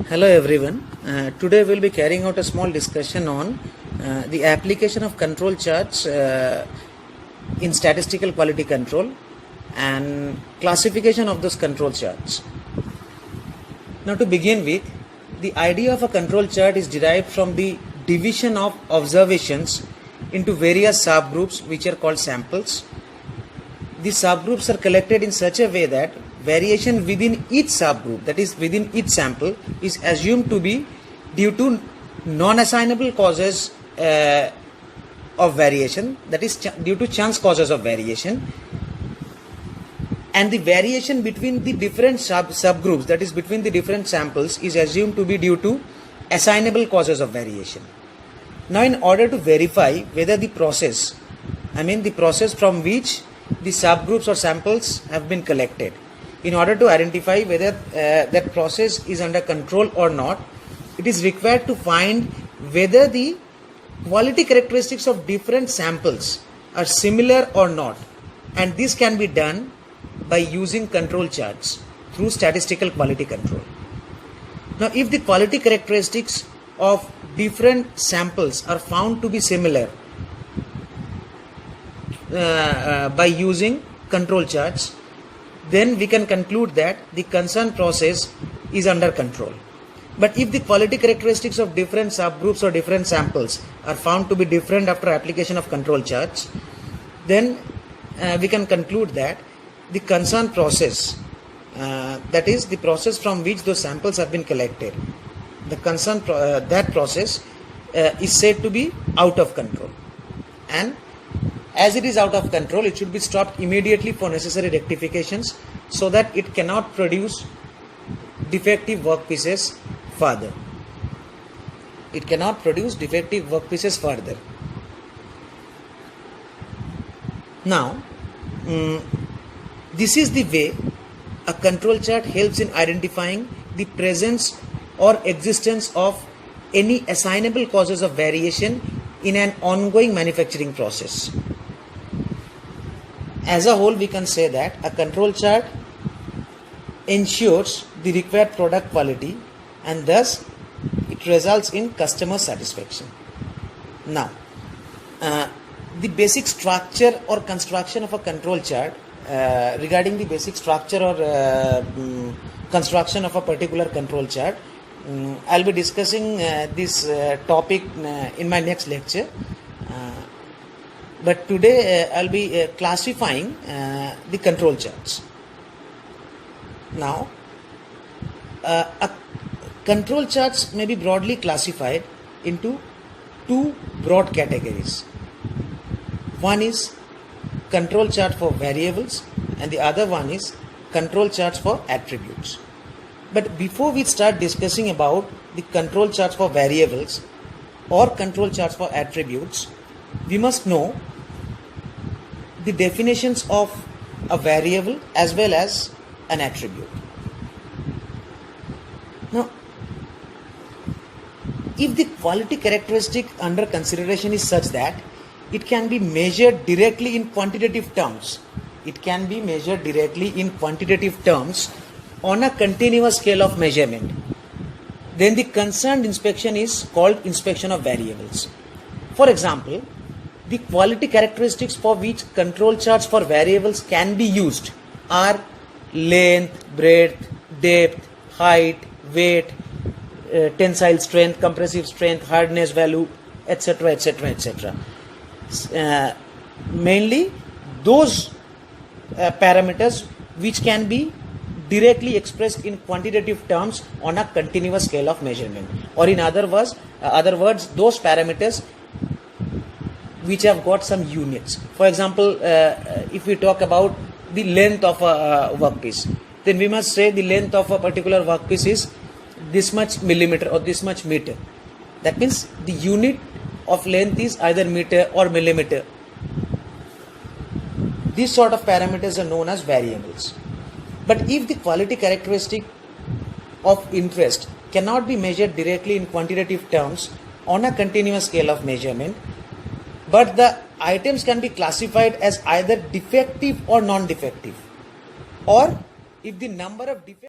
Hello everyone. Today we'll be carrying out a small discussion on the application of control charts in statistical quality control and classification of those control charts. Now to begin with, the idea of a control chart is derived from the division of observations into various subgroups which are called samples. These subgroups are collected in such a way that variation within each subgroup, that is within each sample, is assumed to be due to non-assignable causes of variation, that is due to chance causes of variation, and the variation between the different subgroups, that is between the different samples, is assumed to be due to assignable causes of variation. Now in order to verify whether the process from which the subgroups or samples have been collected, in order to identify whether that process is under control or not, it is required to find whether the quality characteristics of different samples are similar or not, and this can be done by using control charts through statistical quality control. Now if the quality characteristics of different samples are found to be similar by using control charts, then we can conclude that the concerned process is under control. But if the quality characteristics of different subgroups or different samples are found to be different after application of control charts, then we can conclude that the concerned process, that is the process from which those samples have been collected, the concerned that process is said to be out of control, and as it is out of control, it should be stopped immediately for necessary rectifications so that it cannot produce defective workpieces further. It cannot produce defective workpieces further. Now, this is the way a control chart helps in identifying the presence or existence of any assignable causes of variation in an ongoing manufacturing process. As a whole, we can say that a control chart ensures the required product quality and thus it results in customer satisfaction. Now, the basic structure or construction of a control chart, regarding the basic structure or construction of a particular control chart, I'll be discussing this topic in my next lecture. But today I'll be classifying the control charts. Now, control charts may be broadly classified into two broad categories. One is control chart for variables and the other one is control charts for attributes. But before we start discussing about the control charts for variables or control charts for attributes, we must know the definitions of a variable as well as an attribute. Now, if the quality characteristic under consideration is such that it can be measured directly in quantitative terms, on a continuous scale of measurement, then the concerned inspection is called inspection of variables. For example, the quality characteristics for which control charts for variables can be used are length, breadth, depth, height, weight, tensile strength, compressive strength, hardness value, etc., etc., etc. Mainly those parameters which can be directly expressed in quantitative terms on a continuous scale of measurement, or in other words, those parameters which have got some units. For example, if we talk about the length of a workpiece, then we must say the length of a particular workpiece is this much millimeter or this much meter. That means the unit of length is either meter or millimeter. These sort of parameters are known as variables. But if the quality characteristic of interest cannot be measured directly in quantitative terms on a continuous scale of measurement, but the items can be classified as either defective or non-defective, or if the number of defects